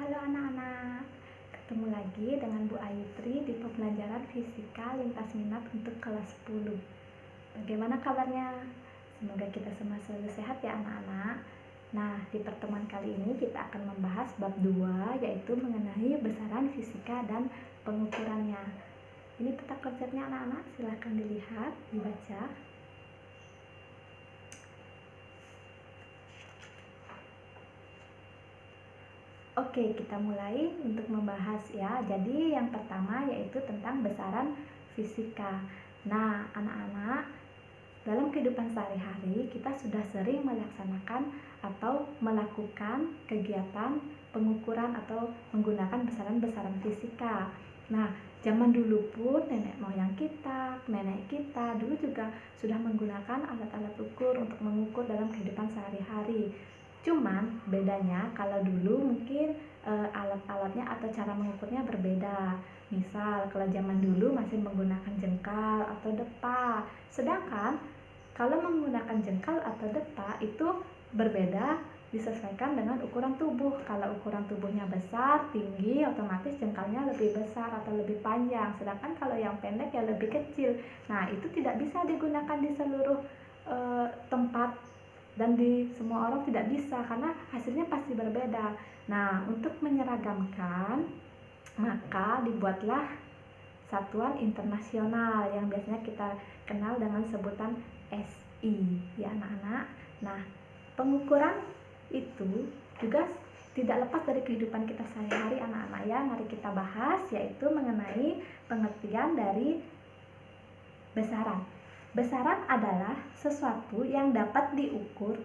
Halo anak-anak, ketemu lagi dengan Bu Ayutri di pembelajaran fisika lintas minat untuk kelas 10. Bagaimana kabarnya? Semoga kita semua selalu sehat ya anak-anak. Nah, di pertemuan kali ini kita akan membahas bab 2, yaitu mengenai besaran fisika dan pengukurannya. Ini peta konsepnya anak-anak, silahkan dilihat, dibaca. Oke, kita mulai untuk membahas ya. Jadi yang pertama yaitu tentang besaran fisika. Nah, anak-anak, dalam kehidupan sehari-hari kita sudah sering melaksanakan atau melakukan kegiatan pengukuran atau menggunakan besaran-besaran fisika. Nah, zaman dulu pun nenek moyang kita, nenek kita dulu juga sudah menggunakan alat-alat ukur untuk mengukur dalam kehidupan sehari-hari. Cuman bedanya kalau dulu mungkin alat-alatnya atau cara mengukurnya berbeda. Misal kalau zaman dulu masih menggunakan jengkal atau depa. Sedangkan kalau menggunakan jengkal atau depa itu berbeda disesuaikan dengan ukuran tubuh. Kalau ukuran tubuhnya besar, tinggi, otomatis jengkalnya lebih besar atau lebih panjang. Sedangkan kalau yang pendek ya lebih kecil. Nah, itu tidak bisa digunakan di seluruh tempat dan di semua orang tidak bisa karena hasilnya pasti berbeda. Nah, untuk menyeragamkan maka dibuatlah satuan internasional yang biasanya kita kenal dengan sebutan SI ya anak-anak. Nah, pengukuran itu juga tidak lepas dari kehidupan kita sehari-hari anak-anak ya. Mari kita bahas yaitu mengenai pengertian dari besaran. Besaran adalah sesuatu yang dapat diukur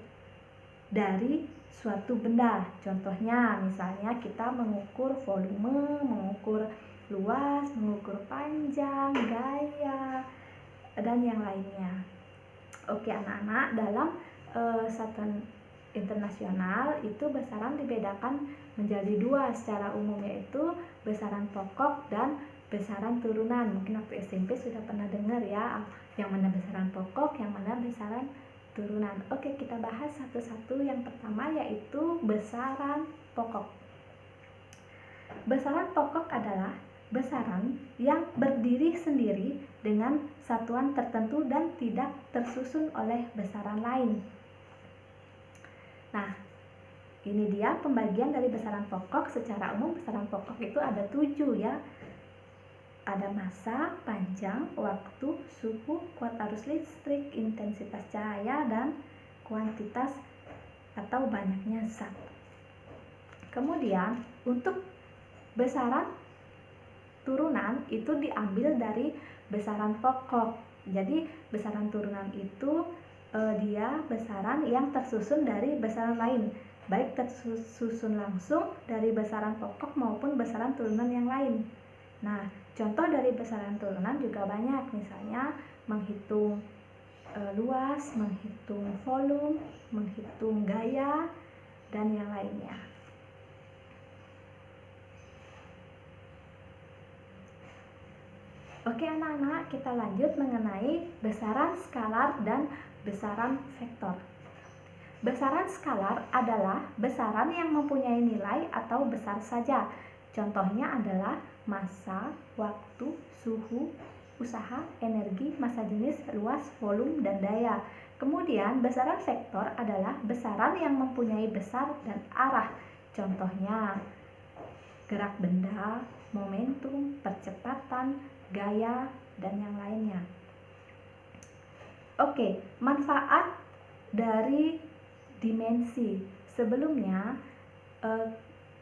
dari suatu benda. Contohnya, misalnya kita mengukur volume, mengukur luas, mengukur panjang, gaya, dan yang lainnya. Oke anak-anak, dalam satuan internasional itu besaran dibedakan menjadi dua secara umum, yaitu besaran pokok dan besaran turunan. Mungkin waktu SMP sudah pernah dengar ya, yang mana besaran pokok, yang mana besaran turunan. Oke, kita bahas satu-satu. Yang pertama yaitu besaran pokok. Besaran pokok adalah besaran yang berdiri sendiri dengan satuan tertentu dan tidak tersusun oleh besaran lain. Nah, ini dia pembagian dari besaran pokok. Secara umum besaran pokok itu ada 7 ya. Ada massa, panjang, waktu, suhu, kuat arus listrik, intensitas cahaya, dan kuantitas atau banyaknya zat. Kemudian untuk besaran turunan itu diambil dari besaran pokok. Jadi besaran turunan itu dia besaran yang tersusun dari besaran lain, baik tersusun langsung dari besaran pokok maupun besaran turunan yang lain. Nah, contoh dari besaran turunan juga banyak, misalnya menghitung luas, menghitung volume, menghitung gaya, dan yang lainnya. Oke anak-anak, kita lanjut mengenai besaran skalar dan besaran vektor. Besaran skalar adalah besaran yang mempunyai nilai atau besar saja. Contohnya adalah massa, waktu, suhu, usaha, energi, massa jenis, luas, volume, dan daya. Kemudian besaran vektor adalah besaran yang mempunyai besar dan arah. Contohnya gerak benda, momentum, percepatan, gaya, dan yang lainnya. Oke, manfaat dari dimensi. Sebelumnya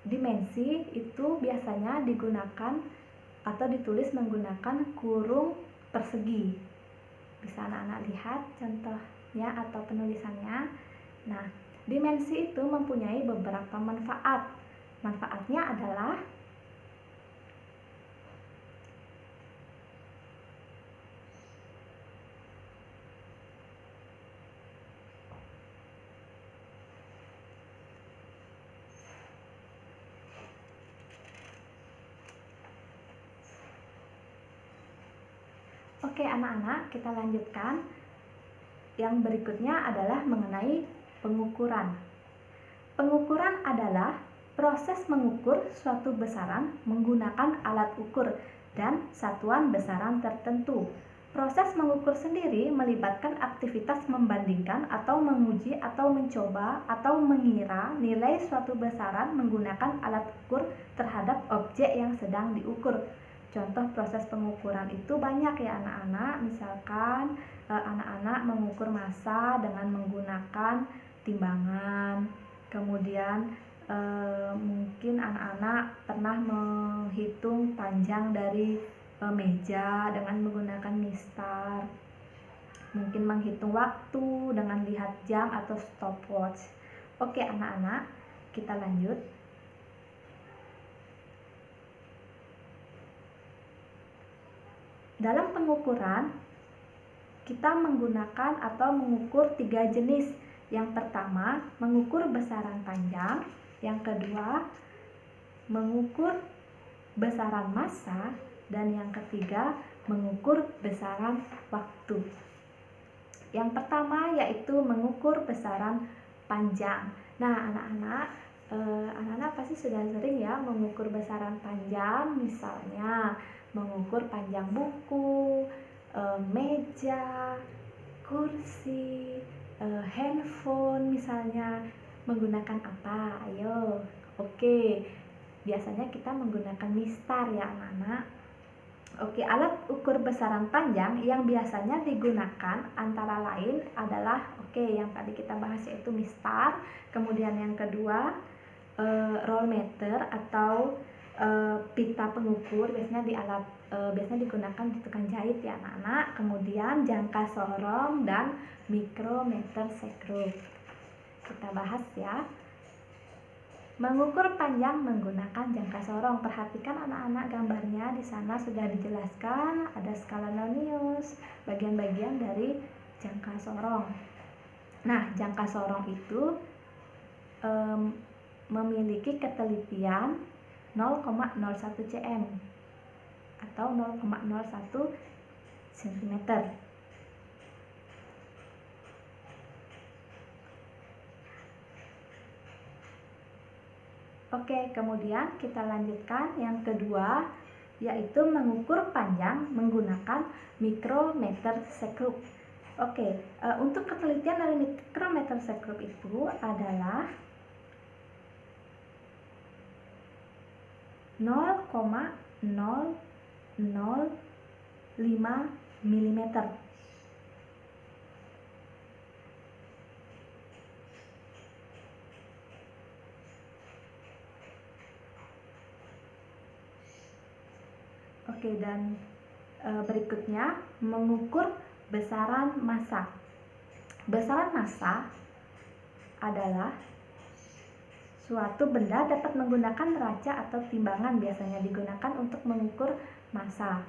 dimensi itu biasanya digunakan atau ditulis menggunakan kurung persegi. Bisa anak-anak lihat contohnya atau penulisannya. Nah, dimensi itu mempunyai beberapa manfaat. Manfaatnya adalah Oke anak-anak, kita lanjutkan. Yang berikutnya adalah mengenai pengukuran. Pengukuran adalah Proses mengukur suatu besaran menggunakan alat ukur dan satuan besaran tertentu. Proses mengukur sendiri melibatkan aktivitas membandingkan atau menguji atau mencoba atau mengira nilai suatu besaran menggunakan alat ukur terhadap objek yang sedang diukur. Contoh proses pengukuran itu banyak ya anak-anak, misalkan anak-anak mengukur massa dengan menggunakan timbangan, kemudian mungkin anak-anak pernah menghitung panjang dari meja dengan menggunakan mistar, mungkin menghitung waktu dengan lihat jam atau stopwatch. Oke anak-anak, kita lanjut. Dalam pengukuran, kita menggunakan atau mengukur 3 jenis. Yang pertama, mengukur besaran panjang. Yang kedua, mengukur besaran massa. Dan yang ketiga, mengukur besaran waktu. Yang pertama yaitu mengukur besaran panjang. Nah, anak-anak pasti sudah sering ya mengukur besaran panjang, misalnya mengukur panjang buku, meja, kursi, handphone misalnya. Menggunakan apa? Ayo. Oke. Biasanya kita menggunakan mistar ya anak-anak. Oke, alat ukur besaran panjang yang biasanya digunakan antara lain adalah yang tadi kita bahas yaitu mistar, kemudian yang kedua rollmeter atau pita pengukur, biasanya digunakan di tukang jahit ya anak-anak, kemudian jangka sorong dan mikrometer sekrup. Kita bahas ya. Mengukur panjang menggunakan jangka sorong. Perhatikan anak-anak gambarnya, di sana sudah dijelaskan ada skala Nonius, bagian-bagian dari jangka sorong. Nah, jangka sorong itu memiliki ketelitian 0,01 cm atau 0,01 cm. Oke, kemudian kita lanjutkan yang kedua, yaitu mengukur panjang menggunakan mikrometer sekrup. Oke, untuk ketelitian dari mikrometer sekrup itu adalah 0,005 mm. Oke, dan berikutnya mengukur besaran massa. Besaran massa adalah suatu benda dapat menggunakan neraca atau timbangan, biasanya digunakan untuk mengukur massa.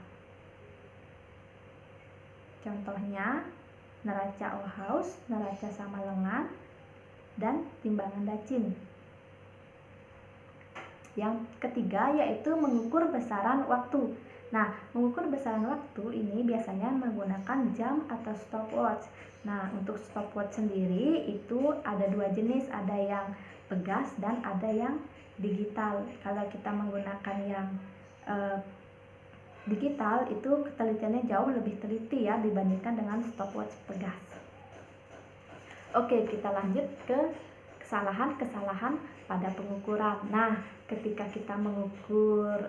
Contohnya neraca Ohaus, neraca sama lengan, dan timbangan Dacin. Yang ketiga yaitu mengukur besaran waktu. Nah, mengukur besaran waktu ini biasanya menggunakan jam atau stopwatch. Nah, untuk stopwatch sendiri itu ada 2 jenis, ada yang pegas dan ada yang digital. Kalau kita menggunakan yang digital itu ketelitiannya jauh lebih teliti ya dibandingkan dengan stopwatch pegas. Oke, kita lanjut ke kesalahan-kesalahan pada pengukuran. Nah, ketika kita mengukur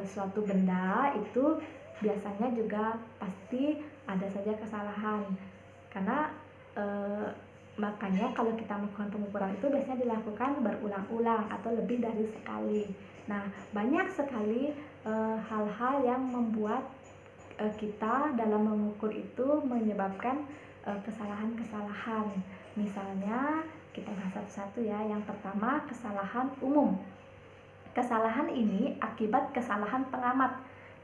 suatu benda itu biasanya juga pasti ada saja kesalahan, karena makanya kalau kita melakukan pengukuran itu biasanya dilakukan berulang-ulang atau lebih dari sekali. Nah, banyak sekali hal-hal yang membuat kita dalam mengukur itu menyebabkan kesalahan-kesalahan. Misalnya kita bahas satu-satu ya. Yang pertama, kesalahan umum. Kesalahan ini akibat kesalahan pengamat.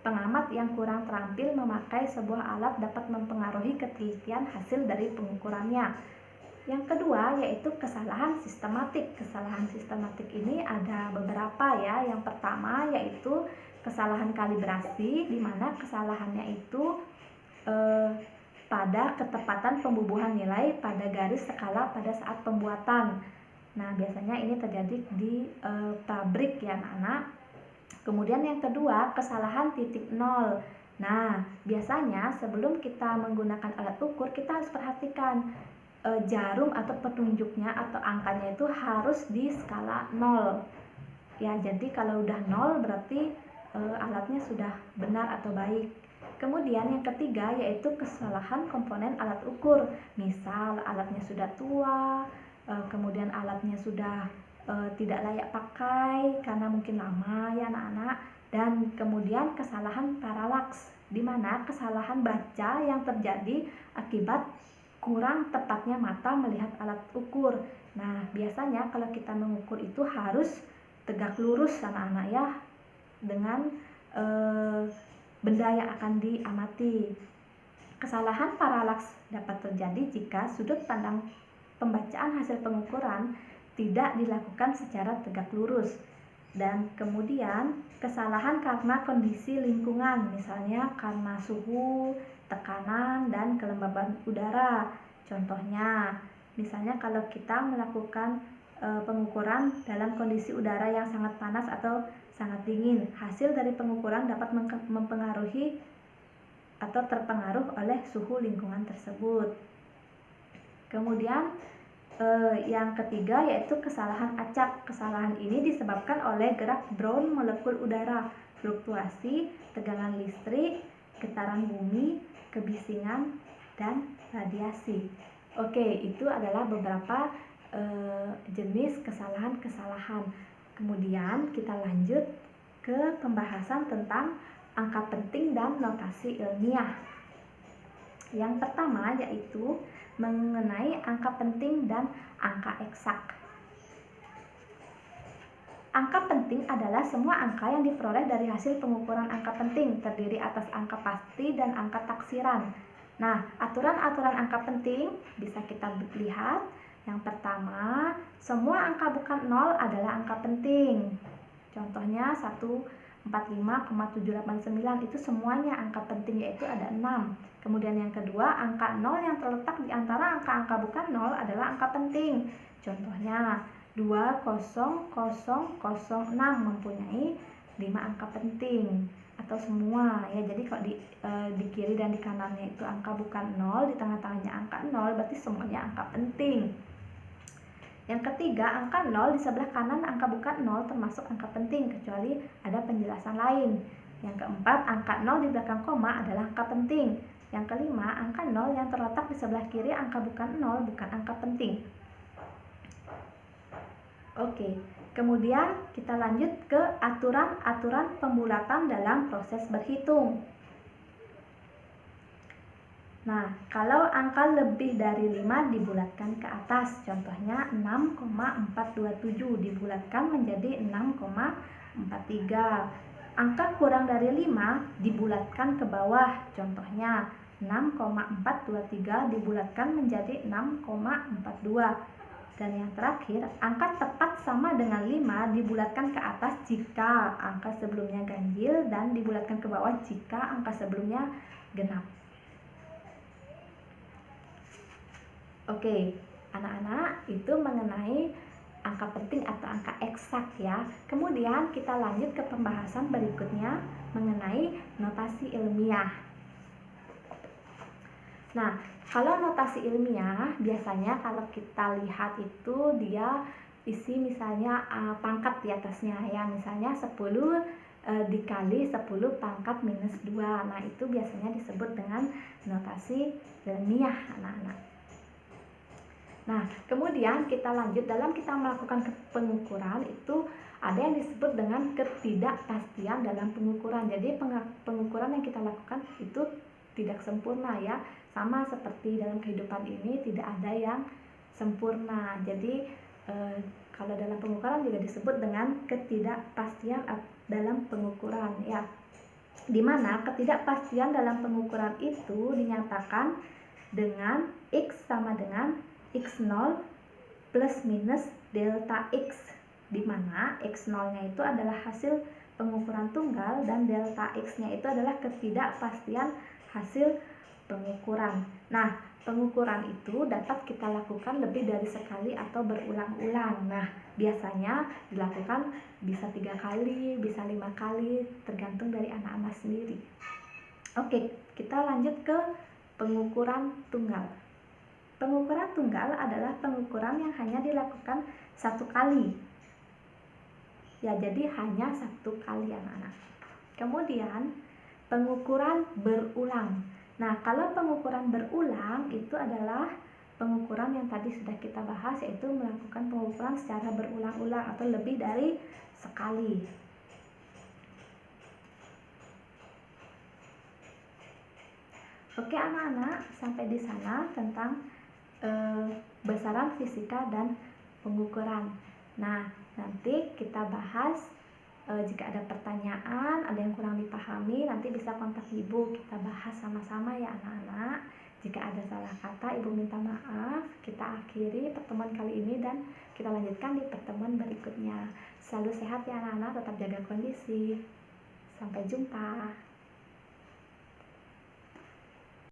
Pengamat yang kurang terampil memakai sebuah alat dapat mempengaruhi ketelitian hasil dari pengukurannya. Yang kedua yaitu kesalahan sistematik. Kesalahan sistematik ini ada beberapa ya. Yang pertama yaitu kesalahan kalibrasi, di mana kesalahannya itu pada ketepatan pembubuhan nilai pada garis skala pada saat pembuatan. Nah, biasanya ini terjadi di pabrik ya anak-anak. Kemudian yang kedua, kesalahan titik nol. Nah, biasanya sebelum kita menggunakan alat ukur, kita harus perhatikan jarum atau petunjuknya atau angkanya itu harus di skala 0. Ya, jadi kalau udah 0 berarti alatnya sudah benar atau baik. Kemudian yang ketiga yaitu kesalahan komponen alat ukur. Misal alatnya sudah tua, kemudian alatnya sudah tidak layak pakai karena mungkin lama ya anak-anak, dan kemudian kesalahan paralaks, di mana kesalahan baca yang terjadi akibat kurang tepatnya mata melihat alat ukur. Nah, biasanya kalau kita mengukur itu harus tegak lurus anak-anak ya, dengan benda yang akan diamati. Kesalahan paralaks dapat terjadi jika sudut pandang pembacaan hasil pengukuran tidak dilakukan secara tegak lurus. Dan kemudian kesalahan karena kondisi lingkungan, misalnya karena suhu, tekanan, dan kelembaban udara. Contohnya, misalnya kalau kita melakukan pengukuran dalam kondisi udara yang sangat panas atau sangat dingin, hasil dari pengukuran dapat mempengaruhi atau terpengaruh oleh suhu lingkungan tersebut. Kemudian yang ketiga yaitu kesalahan acak. Kesalahan ini disebabkan oleh gerak drone molekul udara, fluktuasi tegangan listrik, getaran bumi, kebisingan, dan radiasi. Oke, itu adalah beberapa jenis kesalahan-kesalahan. Kemudian kita lanjut ke pembahasan tentang angka penting dan notasi ilmiah. Yang pertama yaitu mengenai angka penting dan angka eksak. Angka penting adalah semua angka yang diperoleh dari hasil pengukuran angka penting, terdiri atas angka pasti dan angka taksiran. Nah, aturan-aturan angka penting bisa kita lihat. Yang pertama, semua angka bukan 0 adalah angka penting. Contohnya 145,789 itu semuanya angka penting, yaitu ada 6. Kemudian yang kedua, angka 0 yang terletak di antara angka-angka bukan 0 adalah angka penting. Contohnya 20006 mempunyai 5 angka penting atau semua ya. Jadi kalau di kiri dan di kanannya itu angka bukan 0, di tengah-tengahnya angka 0, berarti semuanya angka penting. Yang ketiga, angka 0 di sebelah kanan angka bukan 0 termasuk angka penting kecuali ada penjelasan lain. Yang keempat, angka 0 di belakang koma adalah angka penting. Yang kelima, angka 0 yang terletak di sebelah kiri angka bukan 0 bukan angka penting. Oke, kemudian kita lanjut ke aturan-aturan pembulatan dalam proses berhitung. Nah, kalau angka lebih dari 5 dibulatkan ke atas, contohnya 6,427 dibulatkan menjadi 6,43. Angka kurang dari 5 dibulatkan ke bawah, contohnya 6,423 dibulatkan menjadi 6,42. Dan yang terakhir, angka tepat sama dengan 5 dibulatkan ke atas jika angka sebelumnya ganjil dan dibulatkan ke bawah jika angka sebelumnya genap. Oke, anak-anak, itu mengenai angka penting atau angka eksak ya. Kemudian kita lanjut ke pembahasan berikutnya mengenai notasi ilmiah. Nah, kalau notasi ilmiah biasanya kalau kita lihat itu dia isi misalnya pangkat di atasnya ya, misalnya 10 dikali 10 pangkat minus 2. Nah, itu biasanya disebut dengan notasi ilmiah anak-anak. Nah, kemudian kita lanjut dalam kita melakukan pengukuran itu ada yang disebut dengan ketidakpastian dalam pengukuran. Jadi pengukuran yang kita lakukan itu tidak sempurna ya. Sama seperti dalam kehidupan ini tidak ada yang sempurna. Jadi kalau dalam pengukuran juga disebut dengan ketidakpastian dalam pengukuran ya. Dimana ketidakpastian dalam pengukuran itu dinyatakan dengan X sama dengan X0 plus minus delta X, di mana X0-nya itu adalah hasil pengukuran tunggal dan delta X-nya itu adalah ketidakpastian hasil pengukuran. Nah, pengukuran itu dapat kita lakukan lebih dari sekali atau berulang-ulang. Nah, biasanya dilakukan bisa 3 kali, bisa 5 kali, tergantung dari anak-anak sendiri. Oke, kita lanjut ke pengukuran tunggal. Pengukuran tunggal adalah pengukuran yang hanya dilakukan 1 kali. Ya, jadi hanya 1 kali anak-anak. Kemudian pengukuran berulang. Nah, kalau pengukuran berulang itu adalah pengukuran yang tadi sudah kita bahas, yaitu melakukan pengukuran secara berulang-ulang atau lebih dari sekali. Oke anak-anak, sampai di sana tentang besaran fisika dan pengukuran. Nah, nanti kita bahas jika ada pertanyaan, ada yang kurang dipahami, nanti bisa kontak ibu, kita bahas sama-sama ya anak-anak. Jika ada salah kata, ibu minta maaf. Kita akhiri pertemuan kali ini dan kita lanjutkan di pertemuan berikutnya. Selalu sehat ya anak-anak, tetap jaga kondisi. Sampai jumpa.